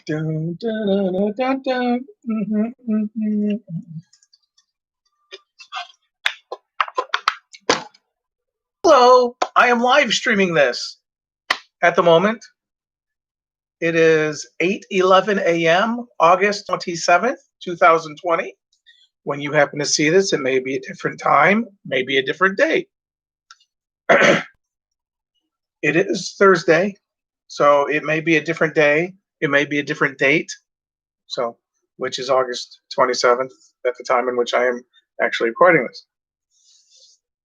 Dun, dun, dun, dun, dun. Hello, I am live streaming this at the moment. It is 8:11 a.m., August 27th, 2020. When you happen to see this, it may be a different time, maybe a different day. It is Thursday, so it may be a different day. It may be a different date, so which is August 27th at the time in which I am actually recording this.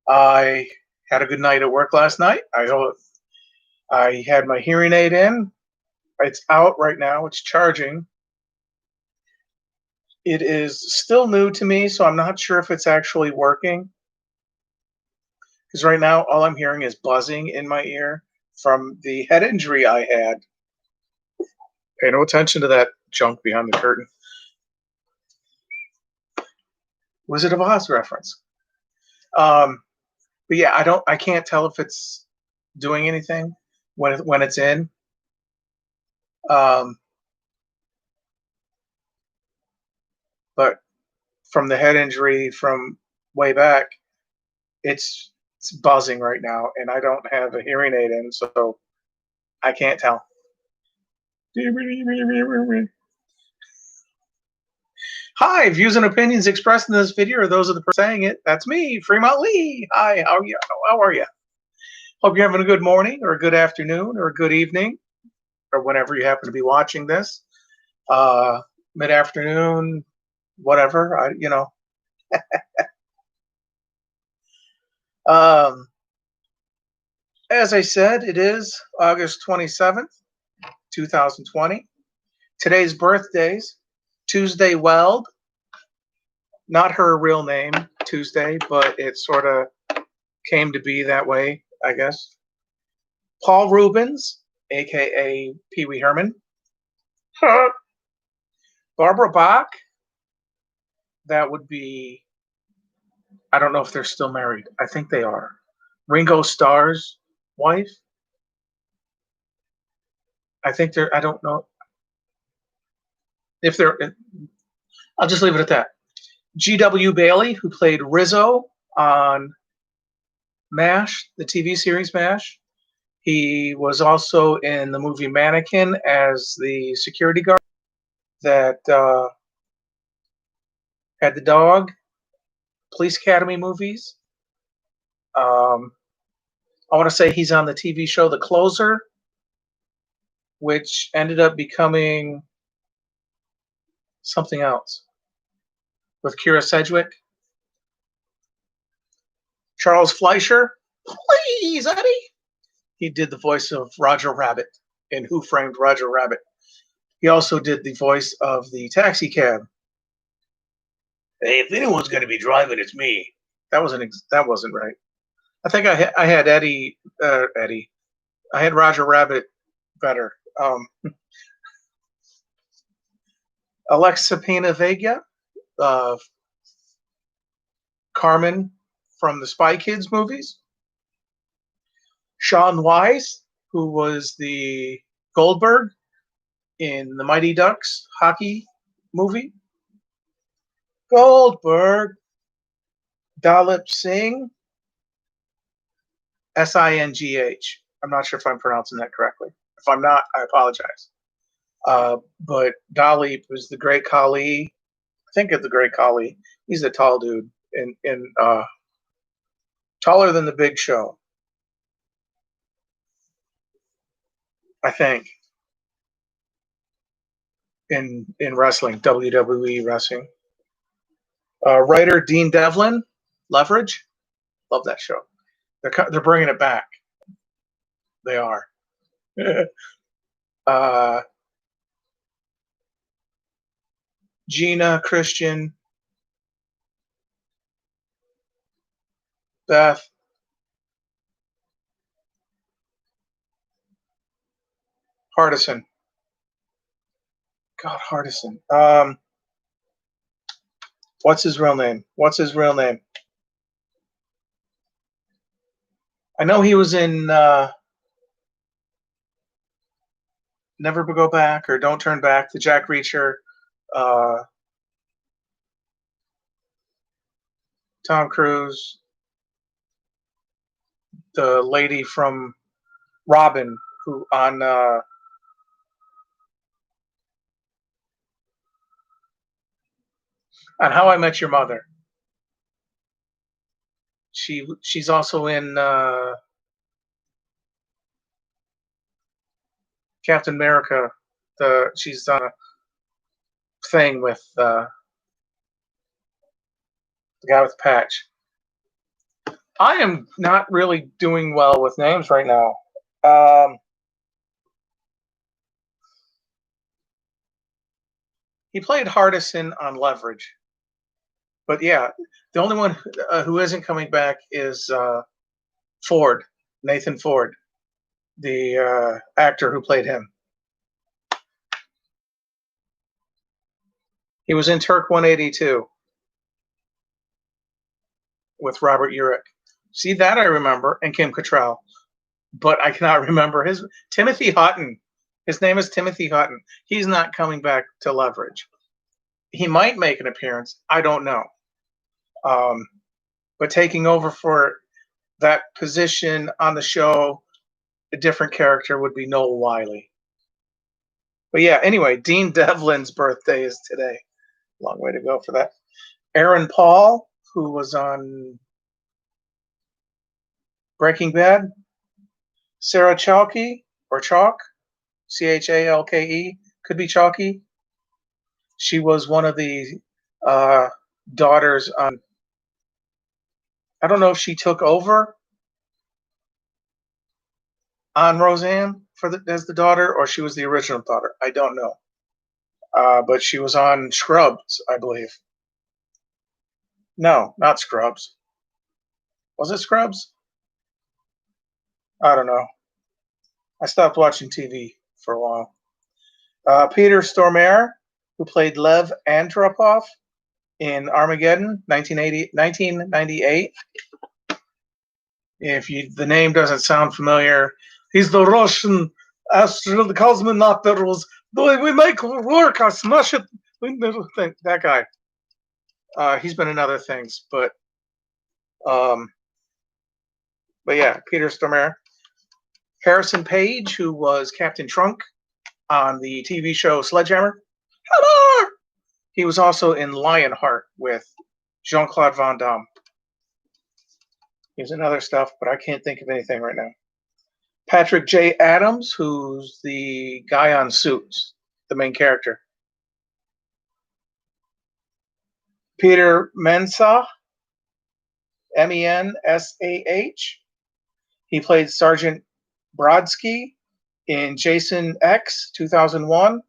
I had a good night at work last night. I had my hearing aid in. It's out right now. It's charging. It is still new to me, so I'm not sure if it's actually working. Because right now, all I'm hearing is buzzing in my ear from the head injury I had. Pay no attention to that junk behind the curtain. Wizard of Oz reference. But yeah, I can't tell if it's doing anything when it's in. But from the head injury from way back, it's buzzing right now, and I don't have a hearing aid in, so I can't tell. Hi, views and opinions expressed in this video are those of the person saying it. That's me, Fremont Lee. Hi, how are you? Hope you're having a good morning, or a good afternoon, or a good evening, or whenever you happen to be watching this. Mid-afternoon, whatever, As I said, it is August 27th, 2020. Today's birthdays, Tuesday Weld, not her real name, Tuesday, but it sort of came to be that way, I guess. Paul Rubens, a.k.a. Pee Wee Herman. Barbara Bach, that would be, I don't know if they're still married. I think they are. Ringo Starr's wife. I think I don't know if they're, I'll just leave it at that. G.W. Bailey, who played Rizzo on MASH, the TV series MASH. He was also in the movie Mannequin as the security guard that had the dog. Police Academy movies. I want to say he's on the TV show The Closer, which ended up becoming something else with Kira Sedgwick. Charles Fleischer, please, Eddie. He did the voice of Roger Rabbit in Who Framed Roger Rabbit. He also did the voice of the taxi cab. Hey, if anyone's going to be driving, it's me. That wasn't right. I think I had Eddie. I had Roger Rabbit better. Alexa Pena Vega, Carmen from the Spy Kids movies. Sean Wise, who was the Goldberg in the Mighty Ducks hockey movie. Goldberg. Dalip Singh, Singh. I'm not sure if I'm pronouncing that correctly. If I'm not, I apologize. But Dalip was the Great Khali. I think of the Great Khali. He's a tall dude, in taller than the Big Show, I think. In wrestling, WWE wrestling. Writer Dean Devlin, Leverage. Love that show. They're bringing it back. They are. Gina, Christian, Beth, Hardison. God, Hardison. What's his real name? I know he was in Never Go Back or Don't Turn Back, the Jack Reacher, uh, Tom Cruise, the lady from Robin, who on How I Met Your Mother. She's also in Captain America. She's done a thing with the guy with the patch. I am not really doing well with names right now. He played Hardison on Leverage. But yeah, the only one who isn't coming back is Ford, Nathan Ford, the actor who played him. He was in Turk 182 with Robert Urich. See, that I remember, and Kim Cattrall. But I cannot remember his Timothy Hutton. His name is Timothy Hutton. He's not coming back to Leverage. He might make an appearance. I don't know. But taking over for that position on the show, a different character would be Noel Wiley. But yeah, anyway, Dean Devlin's birthday is today. Long way to go for that. Aaron Paul, who was on Breaking Bad. Sarah Chalke, or Chalk, Chalke, could be Chalky. She was one of the daughters on. I don't know if she took over on Roseanne as the daughter, or she was the original daughter. I don't know. But she was on Scrubs, I believe. No, not Scrubs. Was it Scrubs? I don't know. I stopped watching TV for a while. Peter Stormare, who played Lev Andropov in Armageddon, 1998. If the name doesn't sound familiar, he's the Russian astronaut, the cosmonaut that was, we make work, I smash it. That guy. He's been in other things, but yeah, Peter Stormare. Harrison Page, who was Captain Trunk on the TV show Sledgehammer. Hello! He was also in Lionheart with Jean-Claude Van Damme. He was in other stuff, but I can't think of anything right now. Patrick J. Adams, who's the guy on Suits, the main character. Peter Mensah, Mensah. He played Sergeant Brodsky in Jason X 2001,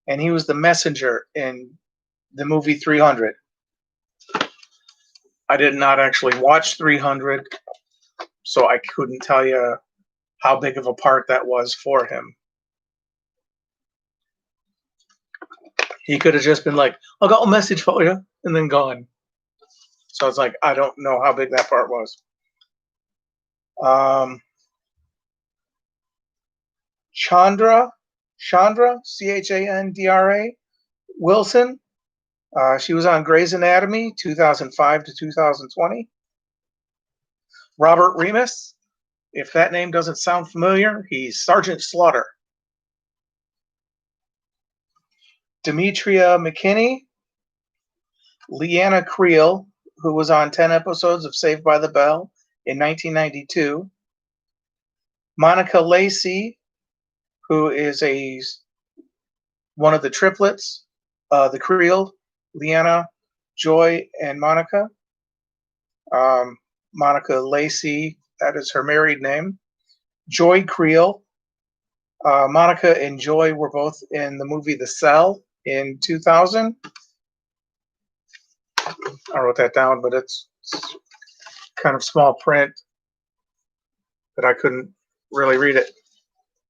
and he was the messenger in the movie 300. I did not actually watch 300, so I couldn't tell you how big of a part that was for him. He could have just been like, I got a message for you, and then gone. So it's like, I don't know how big that part was. Chandra, Chandra Wilson. She was on Grey's Anatomy, 2005 to 2020. Robert Remus. If that name doesn't sound familiar, he's Sergeant Slaughter. Demetria McKinney. Leanna Creel, who was on 10 episodes of Saved by the Bell in 1992. Monica Lacey, who is one of the triplets, the Creel, Leanna, Joy, and Monica. Monica Lacey, that is her married name. Joy Creel. Monica and Joy were both in the movie The Cell in 2000. I wrote that down, but it's kind of small print that I couldn't really read it.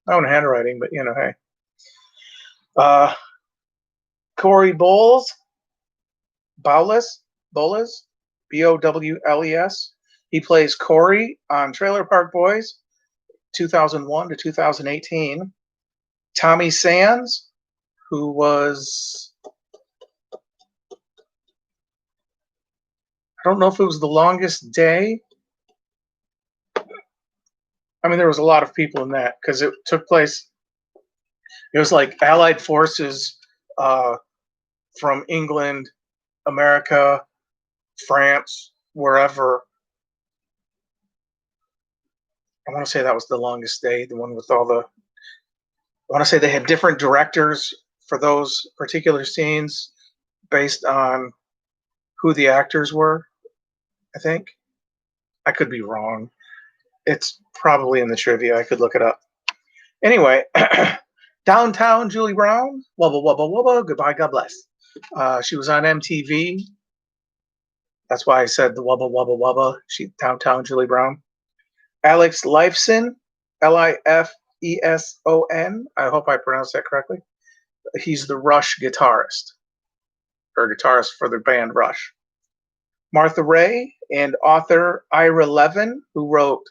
My own handwriting, but hey. Corey Bowles, Bowles, Bowles. He plays Corey on Trailer Park Boys, 2001 to 2018. Tommy Sands, who was, I don't know if it was The Longest Day. I mean, there was a lot of people in that because it took place. It was like Allied forces uh, from England, America, France, wherever. I want to say that was The Longest Day, the one with all the. I want to say they had different directors for those particular scenes based on who the actors were. I think I could be wrong. It's probably in the trivia. I could look it up. Anyway, Downtown Julie Brown. Wubba wubba wubba. Goodbye. God bless. She was on MTV. That's why I said the wubba wubba wubba. She Downtown Julie Brown. Alex Lifeson. Lifeson. I hope I pronounced that correctly. He's the Rush guitarist, or guitarist for the band Rush. Martha Raye and author Ira Levin, who wrote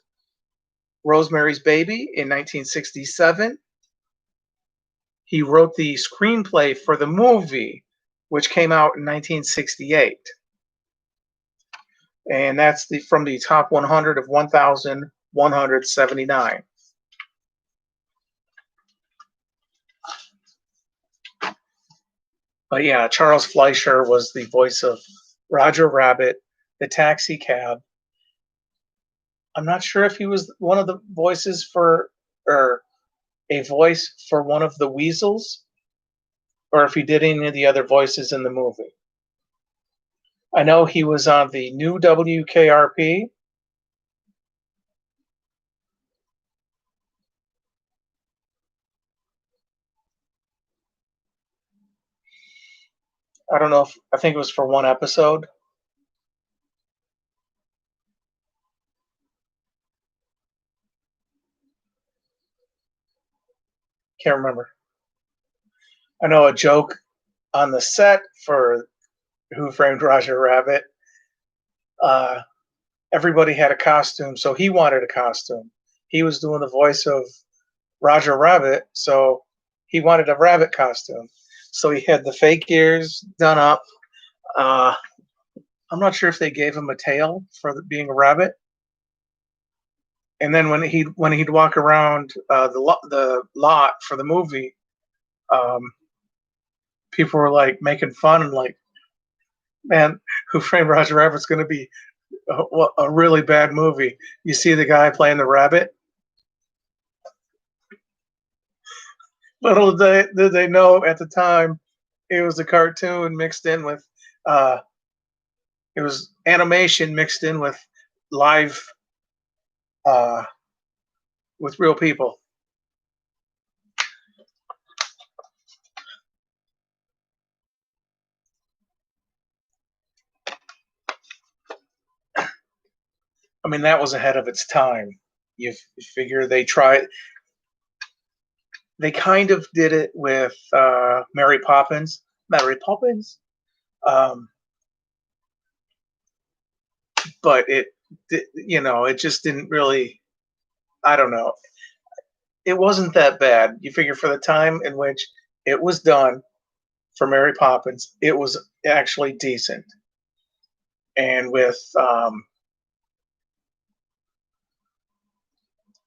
Rosemary's Baby in 1967. He wrote the screenplay for the movie, which came out in 1968. And that's from the top 100 of 1,179. But yeah, Charles Fleischer was the voice of Roger Rabbit, the taxi cab. I'm not sure if he was one of the voices for, or a voice for one of the Weasels, or if he did any of the other voices in the movie. I know he was on the new WKRP. I don't know if, I think it was for one episode. Can't remember. I know a joke on the set for Who Framed Roger Rabbit. Everybody had a costume, so he wanted a costume. He was doing the voice of Roger Rabbit, so he wanted a rabbit costume. So he had the fake ears done up. I'm not sure if they gave him a tail for being a rabbit. And then when he'd walk around the lot for the movie, people were like making fun and like, man, Who Framed Roger Rabbit's going to be a really bad movie. You see the guy playing the rabbit. Little did they know at the time it was a cartoon mixed in with it was animation mixed in with live with real people. I mean, that was ahead of its time. You figure they kind of did it with Mary Poppins. Mary Poppins. But it just didn't really, I don't know. It wasn't that bad. You figure for the time in which it was done for Mary Poppins, it was actually decent. And with,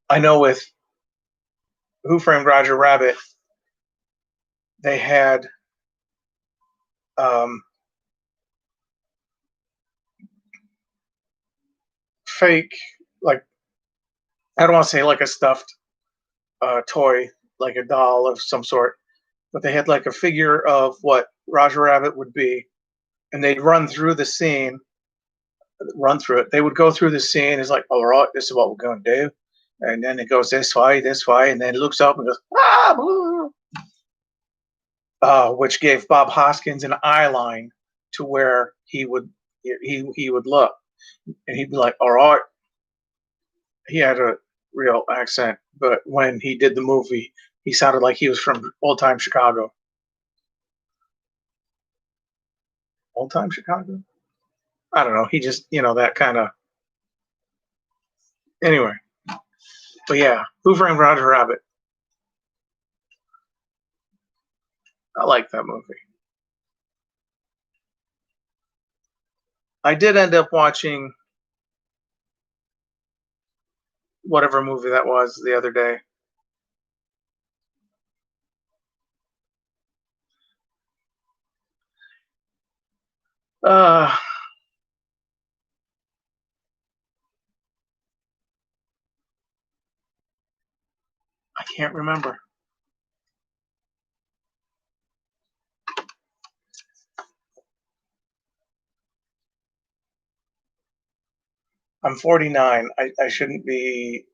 I know with Who Framed Roger Rabbit, they had fake, like, I don't want to say like a stuffed toy, like a doll of some sort, but they had like a figure of what Roger Rabbit would be, and they'd run through the scene, run through it. They would go through the scene. It's like, all right, this is what we're going to do, and then it goes this way, and then it looks up and goes which gave Bob Hoskins an eye line to where he would look, and he'd be like, all right. He had a real accent, but when he did the movie, he sounded like he was from old time Chicago. Old time Chicago? I don't know. He just, that kind of. Anyway, but yeah, Who Framed Roger Rabbit? I like that movie. I did end up watching whatever movie that was the other day. Uh, I can't remember. I'm 49. I shouldn't be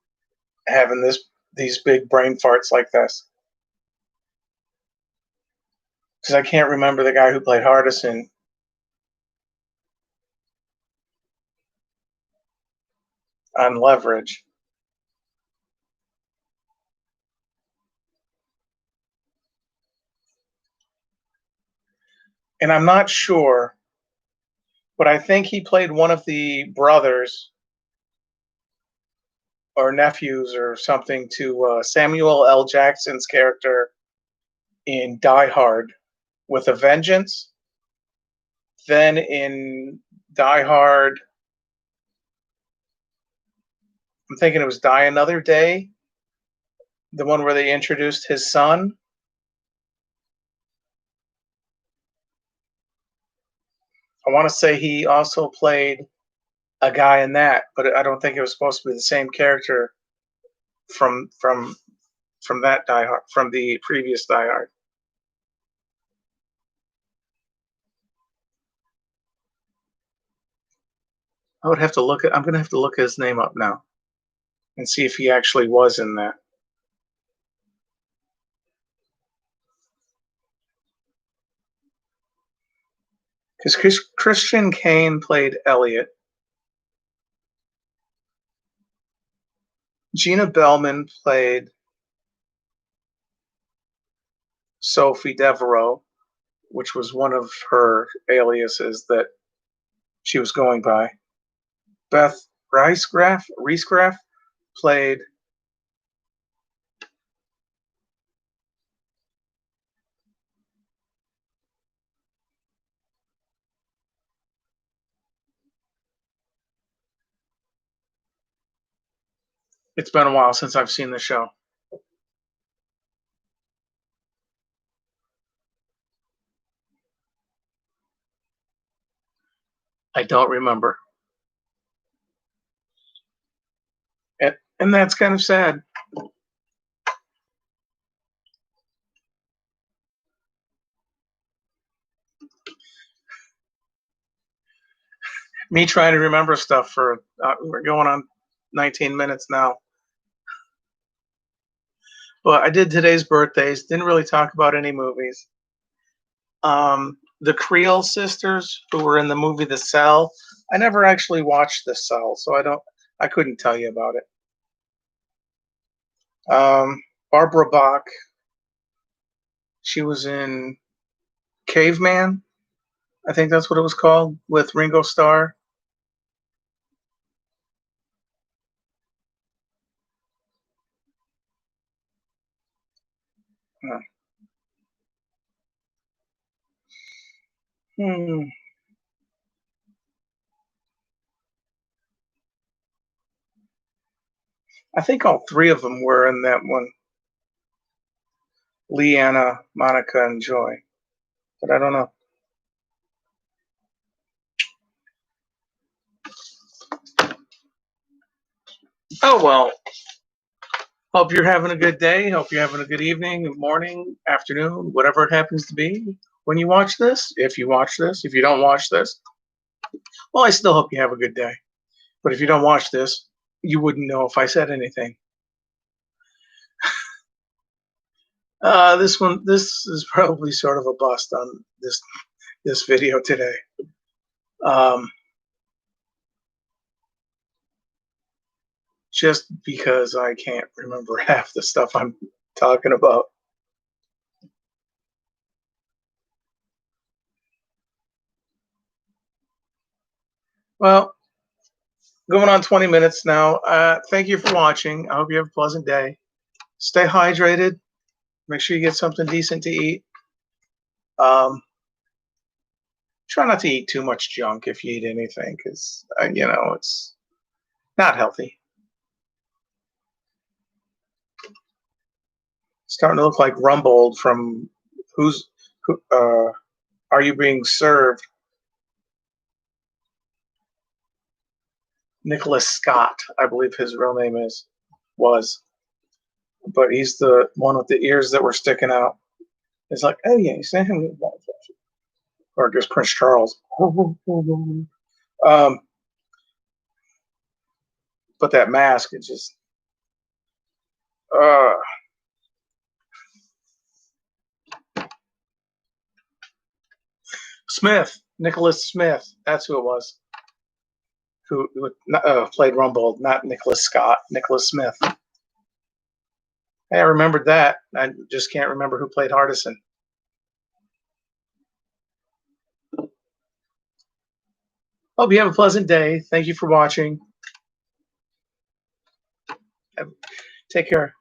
having these big brain farts like this because I can't remember the guy who played Hardison on Leverage. And I'm not sure, but I think he played one of the brothers or nephews or something to Samuel L. Jackson's character in Die Hard with a Vengeance. Then in Die Hard, I'm thinking it was Die Another Day, the one where they introduced his son. I want to say he also played a guy in that, but I don't think it was supposed to be the same character from from from that Die Hard, from the previous Die Hard. I would have to look at. I'm gonna have to look his name up now and see if he actually was in that. Because Christian Kane played Elliot. Gina Bellman played Sophie Devereaux, which was one of her aliases that she was going by. Beth Riesgraf played It's been a while since I've seen the show. I don't remember. And that's kind of sad. Me trying to remember stuff for we're going on 19 minutes now. But I did today's birthdays. Didn't really talk about any movies. The Creole sisters who were in the movie The Cell. I never actually watched The Cell, so I couldn't tell you about it. Barbara Bach. She was in Caveman. I think that's what it was called with Ringo Starr. Uh, hmm. I think all three of them were in that one. Leanna, Monica, and Joy. But I don't know. Oh, well. Hope you're having a good day. Hope you're having a good evening, morning, afternoon, whatever it happens to be when you watch this. If you watch this, if you don't watch this, well, I still hope you have a good day. But if you don't watch this, you wouldn't know if I said anything. This is probably sort of a bust on this video today. Just because I can't remember half the stuff I'm talking about. Well, going on 20 minutes now. Thank you for watching. I hope you have a pleasant day. Stay hydrated. Make sure you get something decent to eat. Try not to eat too much junk if you eat anything, because it's not healthy. Starting to look like Rumbold from who, Are You Being Served? Nicholas Scott, I believe his real name was, but he's the one with the ears that were sticking out. It's like, oh yeah, you sent him, or I guess Prince Charles. But that mask, it just, uh, Smith, Nicholas Smith, that's who it was. Who played Rumbold, not Nicholas Scott, Nicholas Smith. Hey, I remembered that. I just can't remember who played Hardison. Hope you have a pleasant day. Thank you for watching. Take care.